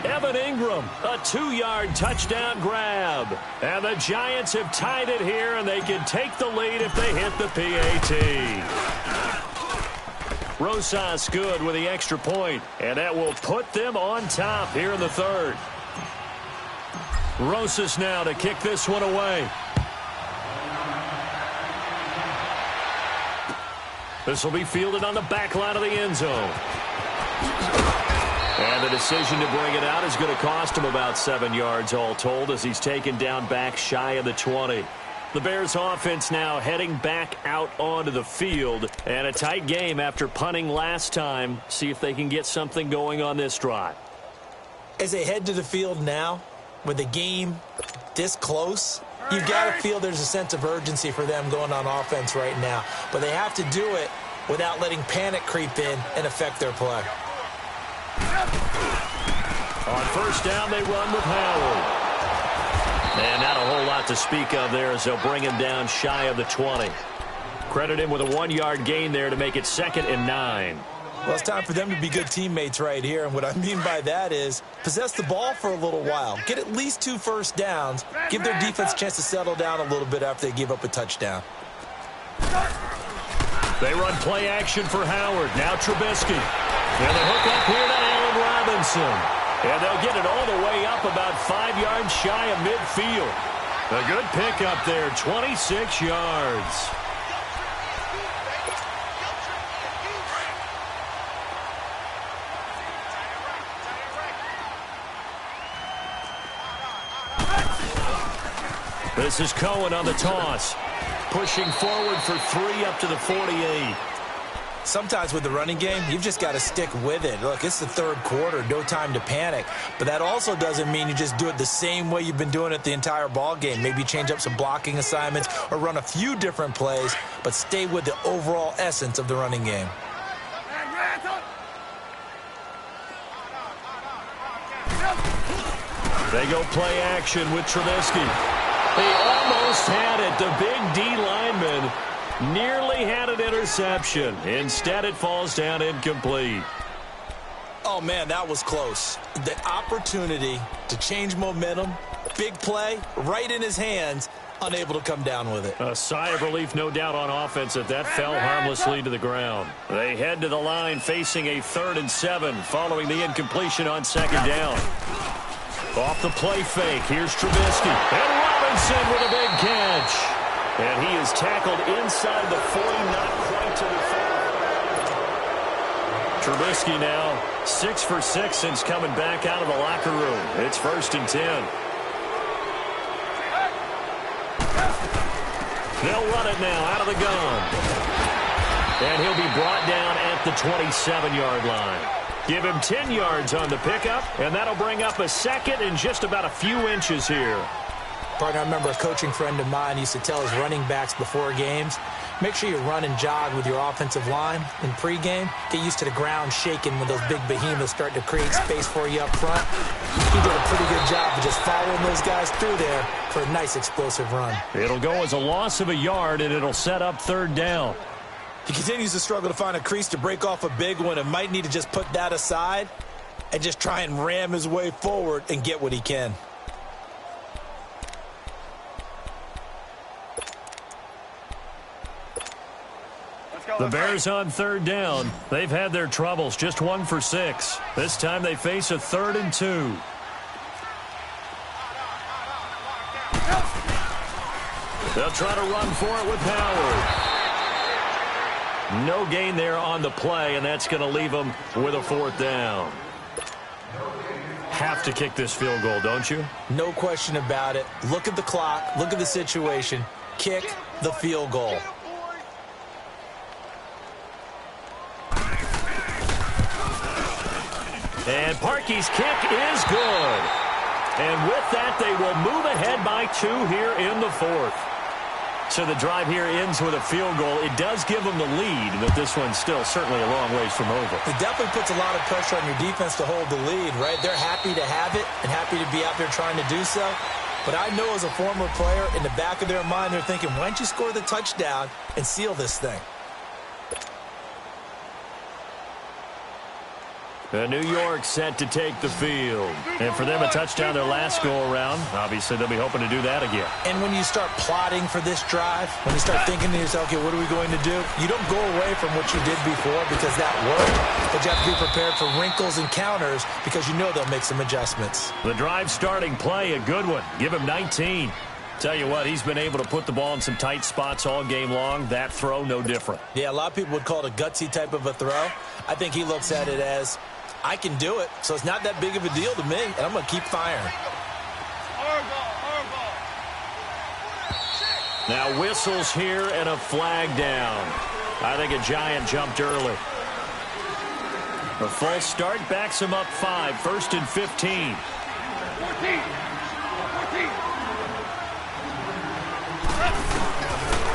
Evan Ingram, a 2-yard touchdown grab. And the Giants have tied it here, and they can take the lead if they hit the PAT. Rosas good with the extra point, and that will put them on top here in the third. Rosas now to kick this one away. This will be fielded on the back line of the end zone. And the decision to bring it out is going to cost him about 7 yards all told as he's taken down back shy of the 20. The Bears offense now heading back out onto the field. And a tight game after punting last time. See if they can get something going on this drive. As they head to the field now, with the game this close, you've got to feel there's a sense of urgency for them going on offense right now. But they have to do it without letting panic creep in and affect their play. On first down, they run with Howard. And not a whole lot to speak of there as they'll bring him down shy of the 20. Credit him with a 1-yard gain there to make it 2nd and 9. Well, it's time for them to be good teammates right here. And what I mean by that is possess the ball for a little while. Get at least 2 first downs. Give their defense a chance to settle down a little bit after they give up a touchdown. They run play action for Howard. Now Trubisky. And the hook up here to Allen Robinson. And they'll get it all the way up about 5 yards shy of midfield. A good pickup there, 26 yards. This is Cohen on the toss. Pushing forward for 3 up to the 48. Sometimes with the running game, you've just got to stick with it. Look, it's the third quarter, no time to panic. But that also doesn't mean you just do it the same way you've been doing it the entire ball game. Maybe change up some blocking assignments or run a few different plays, but stay with the overall essence of the running game. They go play action with Trubisky. He almost had it. The big D lineman nearly had an interception. Instead, it falls down incomplete. Oh, man, that was close. The opportunity to change momentum, big play, right in his hands, unable to come down with it. A sigh of relief, no doubt, on offense that fell harmlessly to the ground. They head to the line facing a 3rd and 7 following the incompletion on 2nd down. Off the play fake, here's Trubisky. And Robinson with a big catch. And he is tackled inside the 40, not quite to the 30. Trubisky now 6 for 6 since coming back out of the locker room. It's 1st and 10. They'll run it now out of the gun. And he'll be brought down at the 27-yard line. Give him 10 yards on the pickup, and that'll bring up a second and just about a few inches here. Partner, I remember a coaching friend of mine used to tell his running backs before games, make sure you run and jog with your offensive line in pregame. Get used to the ground shaking when those big behemoths start to create space for you up front. He did a pretty good job of just following those guys through there for a nice explosive run. It'll go as a loss of a yard, and it'll set up 3rd down. He continues to struggle to find a crease to break off a big one and might need to just put that aside and just try and ram his way forward and get what he can. The Bears on 3rd down. They've had their troubles, just 1 for 6. This time they face a 3rd and 2. They'll try to run for it with Howard. No gain there on the play, and that's going to leave them with a 4th down. Have to kick this field goal, don't you? No question about it. Look at the clock. Look at the situation. Kick the field goal. And Parkey's kick is good. And with that, they will move ahead by 2 here in the 4th. So the drive here ends with a field goal. It does give them the lead, but this one's still certainly a long ways from over. It definitely puts a lot of pressure on your defense to hold the lead, right? They're happy to have it and happy to be out there trying to do so. But I know as a former player, in the back of their mind, they're thinking, why don't you score the touchdown and seal this thing? New York set to take the field. And for them, a touchdown their last go-around. Obviously, they'll be hoping to do that again. And when you start plotting for this drive, when you start thinking to yourself, okay, what are we going to do? You don't go away from what you did before because that worked. But you have to be prepared for wrinkles and counters because you know they'll make some adjustments. The drive starting play, a good one. Give him 19. Tell you what, he's been able to put the ball in some tight spots all game long. That throw, no different. Yeah, a lot of people would call it a gutsy type of a throw. I think he looks at it as, I can do it, so it's not that big of a deal to me, and I'm going to keep firing. Now whistles here and a flag down. I think a Giant jumped early. A false start backs him up 5, 1st and 15. 14.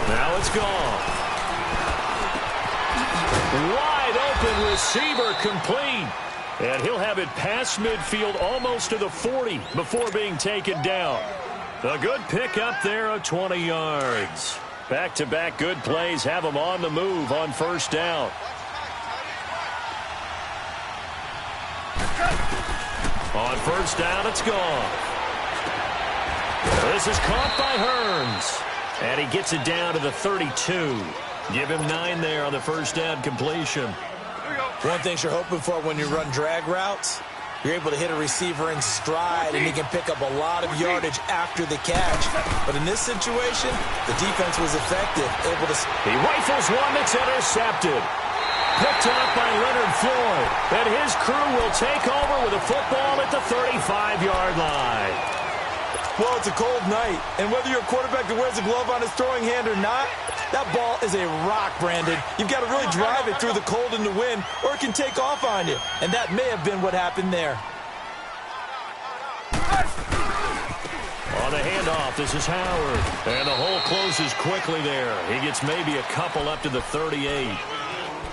Now it's gone. Wide open receiver complete. And he'll have it past midfield almost to the 40 before being taken down. A good pick up there of 20 yards. Back-to-back good plays have him on the move on 1st down. On 1st down, it's gone. This is caught by Hearns. And he gets it down to the 32. Give him 9 there on the 1st down completion. One thing you're hoping for when you run drag routes, you're able to hit a receiver in stride and he can pick up a lot of yardage after the catch. But in this situation, the defense was effective, able to... He rifles one that's intercepted. Picked off by Leonard Floyd. And his crew will take over with a football at the 35-yard line. Well, it's a cold night, and whether you're a quarterback that wears a glove on his throwing hand or not, that ball is a rock, Brandon. You've got to really drive it through the cold and the wind, or it can take off on you. And that may have been what happened there. On the handoff, this is Howard. And the hole closes quickly there. He gets maybe a couple up to the 38.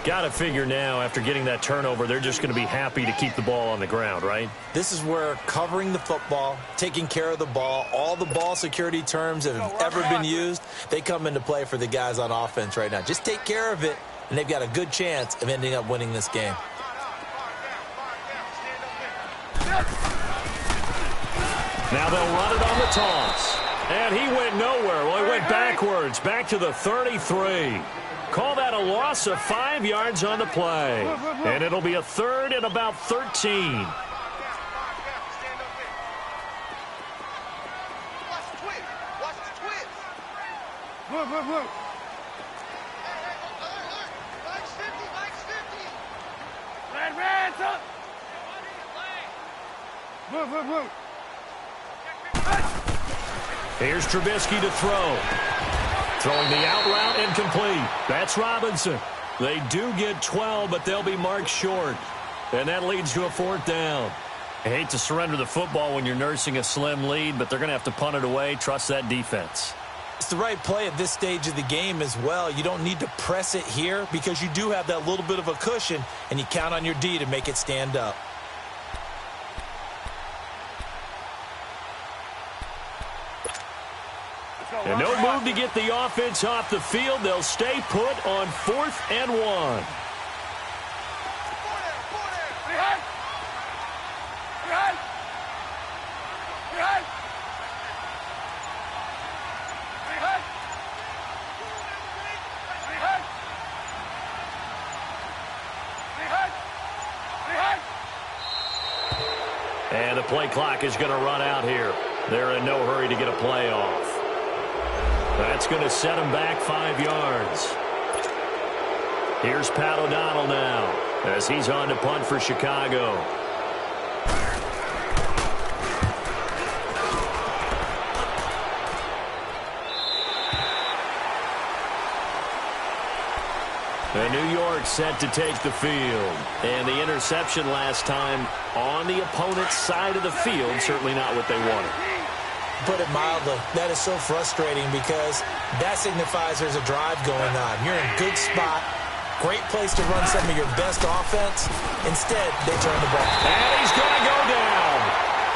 Got to figure now, after getting that turnover, they're just going to be happy to keep the ball on the ground, right? This is where covering the football, taking care of the ball, all the ball security terms that have ever been used, they come into play for the guys on offense right now. Just take care of it, and they've got a good chance of ending up winning this game. Now they'll run it on the toss. And he went nowhere. Well, he went backwards, back to the 33. Call that a loss of 5 yards on the play. And it'll be a 3rd and about 13. Move. Here's Trubisky to throw. Throwing the out route incomplete. That's Robinson. They do get 12, but they'll be marked short. And that leads to a 4th down. I hate to surrender the football when you're nursing a slim lead, but they're going to have to punt it away. Trust that defense. It's the right play at this stage of the game as well. You don't need to press it here because you do have that little bit of a cushion, and you count on your D to make it stand up. And no move to get the offense off the field. They'll stay put on 4th and 1. And the play clock is going to run out here. They're in no hurry to get a play off. That's going to set him back 5 yards. Here's Pat O'Donnell now as he's on to punt for Chicago. And New York set to take the field. And the interception last time on the opponent's side of the field, certainly not what they wanted. Put it mildly, that is so frustrating because that signifies there's a drive going on. You're in a good spot, great place to run some of your best offense. Instead, they turn the ball. And he's going to go down.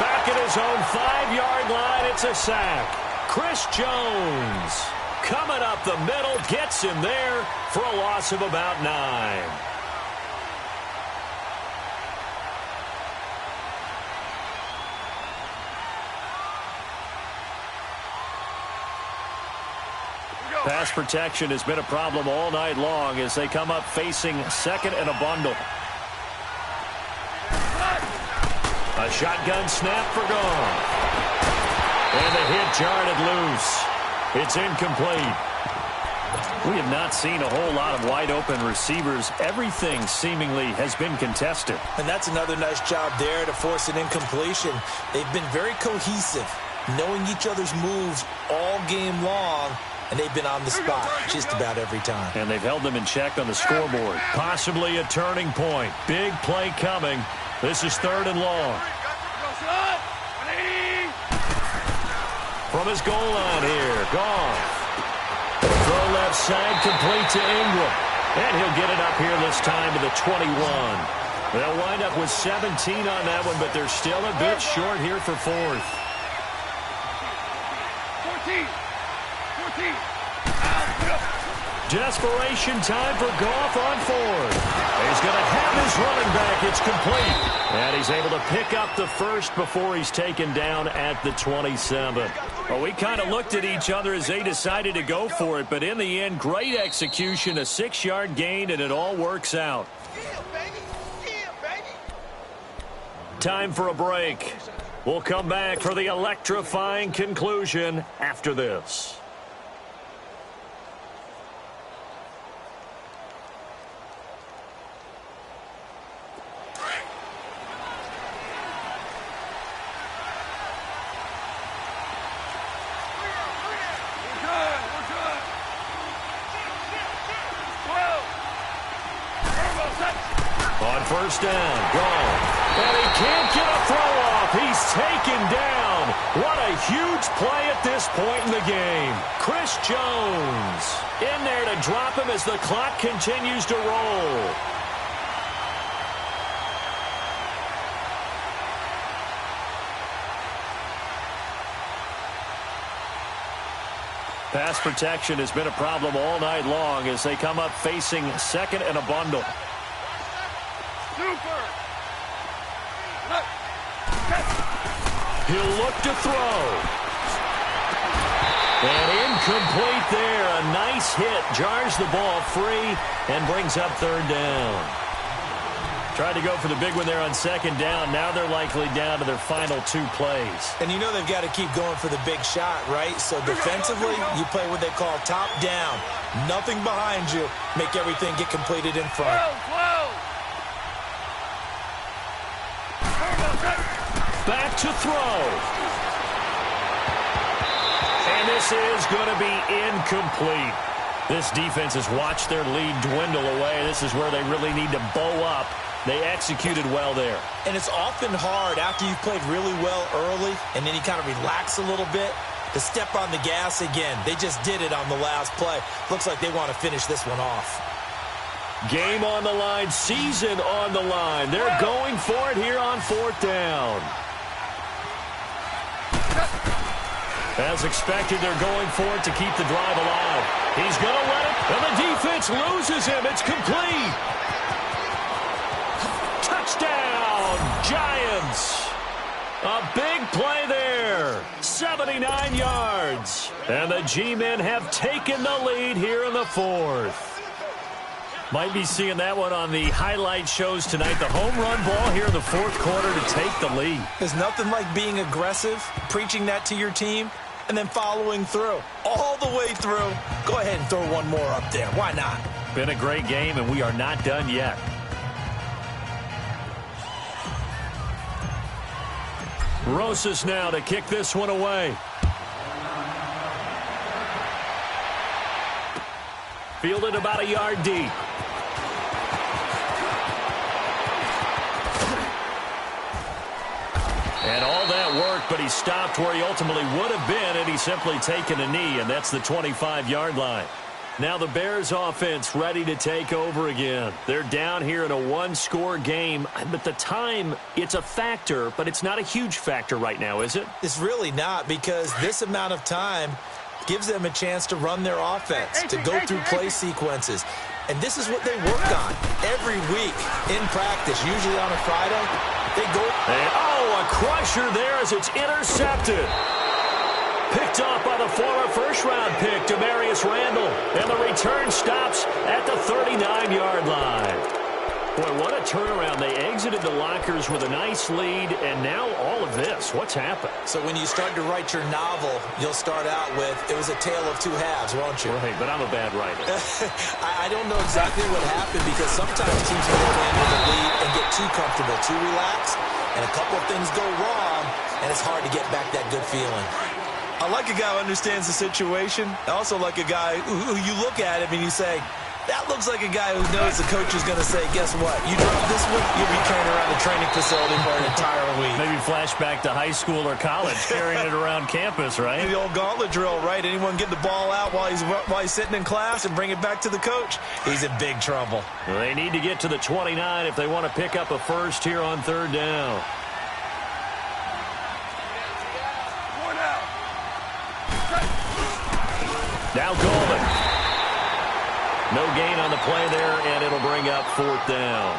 Back at his own 5-yard line, it's a sack. Chris Jones coming up the middle, gets him there for a loss of about 9. Pass protection has been a problem all night long as they come up facing 2nd and a bundle. A shotgun snap for Goff. And the hit jarred it loose. It's incomplete. We have not seen a whole lot of wide-open receivers. Everything seemingly has been contested. And that's another nice job there to force an incompletion. They've been very cohesive, knowing each other's moves all game long. And they've been on the spot just about every time. And they've held them in check on the scoreboard. Possibly a turning point. Big play coming. This is 3rd and long. From his goal line here, Goff. Throw left side, complete to Ingram. And he'll get it up here this time to the 21. They'll wind up with 17 on that one, but they're still a bit short here for 4th. 14. Desperation time for Goff on 4th. He's going to have his running back. It's complete. And he's able to pick up the first before he's taken down at the 27. Well, we kind of looked at each other as they decided to go for it, but in the end, great execution, a 6-yard gain, and it all works out. Time for a break. We'll come back for the electrifying conclusion after this. On 1st down, Goff. And he can't get a throw off. He's taken down. What a huge play at this point in the game. Chris Jones in there to drop him as the clock continues to roll. Pass protection has been a problem all night long as they come up facing 2nd and a bundle. He'll look to throw. And incomplete there. A nice hit. Jars the ball free and brings up 3rd down. Tried to go for the big one there on 2nd down. Now they're likely down to their final 2 plays. And you know they've got to keep going for the big shot, right? So defensively, you play what they call top down. Nothing behind you. Make everything get completed in front. back to throw. And this is going to be incomplete. This defense has watched their lead dwindle away. This is where they really need to bow up. They executed well there. And it's often hard after you've played really well early and then you kind of relax a little bit to step on the gas again. They just did it on the last play. Looks like they want to finish this one off. Game on the line, season on the line. They're going for it here on 4th down. As expected, they're going for it to keep the drive alive. He's going to let it, and the defense loses him. It's complete. Touchdown, Giants. A big play there. 79 yards. And the G-men have taken the lead here in the 4th. Might be seeing that one on the highlight shows tonight. The home run ball here in the 4th quarter to take the lead. There's nothing like being aggressive, preaching that to your team, and then following through. All the way through. Go ahead and throw one more up there. Why not? Been a great game, and we are not done yet. Rosas now to kick this one away. Fielded about a yard deep. And all that work, but he stopped where he ultimately would have been, and he's simply taken a knee, and that's the 25-yard line. Now the Bears offense ready to take over again. They're down here in a one-score game, but the time, it's a factor, but it's not a huge factor right now, is it? It's really not, because this amount of time gives them a chance to run their offense, to go through play sequences. And this is what they work on every week in practice, usually on a Friday. They go. And, a crusher there as it's intercepted. Picked off by the former first-round pick, Demarius Randall. And the return stops at the 39-yard line. Boy, what a turnaround. They exited the lockers with a nice lead, and now all of this. What's happened? So when you start to write your novel, you'll start out with, it was a tale of two halves, won't you? Right, but I'm a bad writer. I don't know exactly what happened, because sometimes teams can take the lead and get too comfortable, too relaxed, and a couple of things go wrong, and it's hard to get back that good feeling. I like a guy who understands the situation. I also like a guy who you look at him and you say, that looks like a guy who knows the coach is going to say, guess what? You drop this one, you'll be carrying around the training facility for an entire week. Maybe flashback to high school or college, carrying it around campus, right? The old gauntlet drill, right? Anyone get the ball out while he's sitting in class and bring it back to the coach? He's in big trouble. Well, they need to get to the 29 if they want to pick up a first here on 3rd down. Now Golden. No gain on the play there, and it'll bring up 4th down.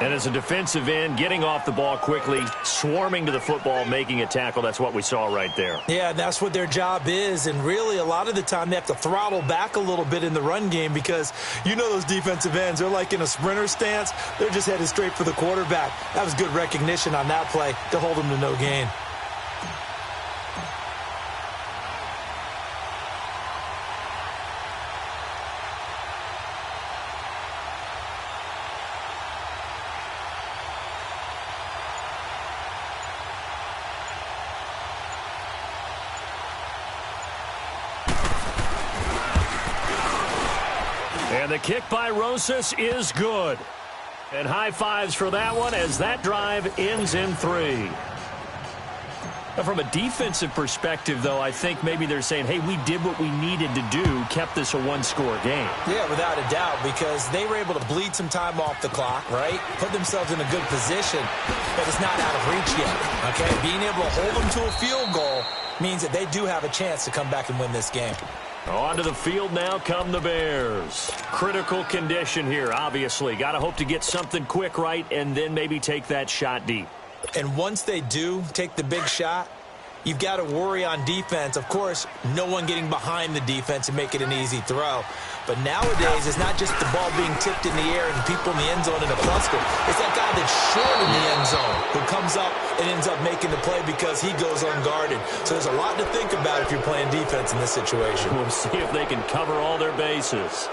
And as a defensive end, getting off the ball quickly, swarming to the football, making a tackle, that's what we saw right there. Yeah, that's what their job is, and really a lot of the time they have to throttle back a little bit in the run game because you know those defensive ends, they're like in a sprinter stance. They're just headed straight for the quarterback. That was good recognition on that play to hold them to no gain. And the kick by Rosas is good. And high fives for that one as that drive ends in 3. Now, from a defensive perspective, though, I think maybe they're saying, hey, we did what we needed to do, kept this a one-score game. Yeah, without a doubt, because they were able to bleed some time off the clock, right? Put themselves in a good position, but it's not out of reach yet, okay? Being able to hold them to a field goal means that they do have a chance to come back and win this game. Onto the field now come the Bears. Critical condition here, obviously. Got to hope to get something quick right and then maybe take that shot deep. And once they do take the big shot, you've got to worry on defense. Of course, no one getting behind the defense and make it an easy throw. But nowadays, it's not just the ball being tipped in the air and people in the end zone in a cluster. It's that guy that's short in the end zone who comes up and ends up making the play because he goes unguarded. So there's a lot to think about if you're playing defense in this situation. We'll see if they can cover all their bases.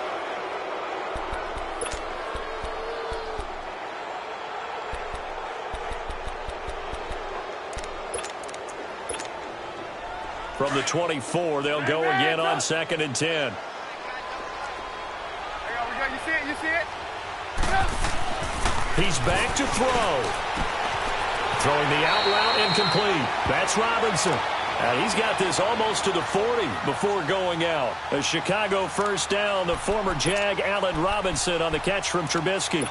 From the 24, they'll go again on 2nd and 10. You see it? You see it? He's back to throw. Throwing the out route incomplete. That's Robinson. He's got this almost to the 40 before going out. A Chicago first down. The former Jag, Allen Robinson, on the catch from Trubisky.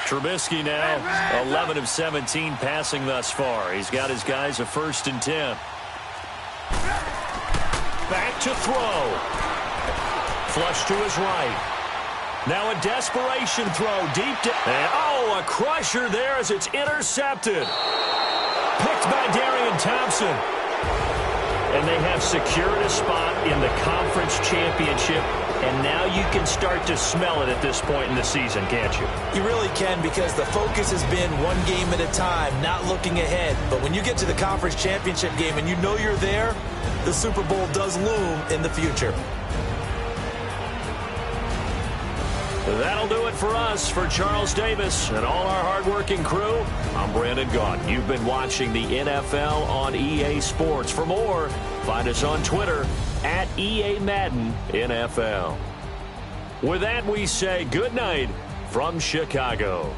Trubisky now 11 of 17 passing thus far. He's got his guys a 1st and 10. Back to throw. Flush to his right. Now a desperation throw deep to... a crusher there as it's intercepted. Picked by Darian Thompson. And they have secured a spot in the conference championship. And now you can start to smell it at this point in the season, can't you? You really can, because the focus has been one game at a time, not looking ahead. But when you get to the conference championship game and you know you're there, the Super Bowl does loom in the future. That'll do it for us. For Charles Davis and all our hardworking crew, I'm Brandon Gaudin. You've been watching the NFL on EA Sports. For more, find us on Twitter at EA Madden NFL. With that, we say good night from Chicago.